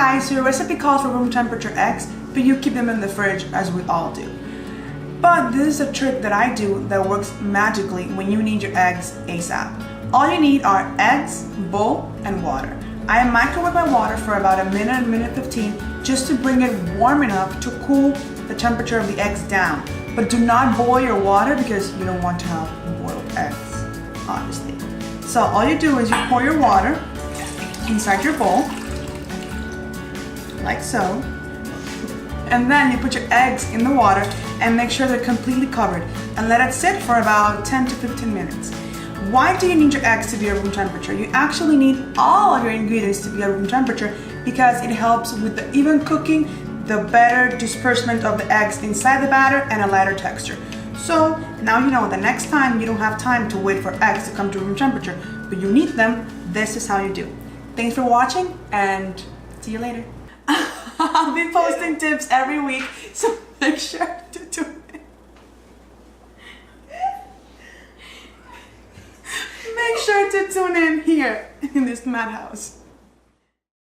guys, so your recipe calls for room temperature eggs, but you keep them in the fridge as we all do. But this is a trick that I do that works magically when you need your eggs ASAP. All you need are eggs, bowl, and water. I microwave my water for about a minute 15, just to bring it warm enough to cool the temperature of the eggs down. But do not boil your water because you don't want to have boiled eggs, obviously. So all you do is you pour your water inside your bowl, like so. And then you put your eggs in the water and make sure they're completely covered and let it sit for about 10 to 15 minutes. Why do you need your eggs to be at room temperature? You actually need all of your ingredients to be at room temperature because it helps with the even cooking, the better disbursement of the eggs inside the batter, and a lighter texture. So now you know the next time you don't have time to wait for eggs to come to room temperature, but you need them, this is how you do. Thanks for watching and see you later. I'll be posting tips every week, so make sure to tune in. Make sure to tune in here in this madhouse.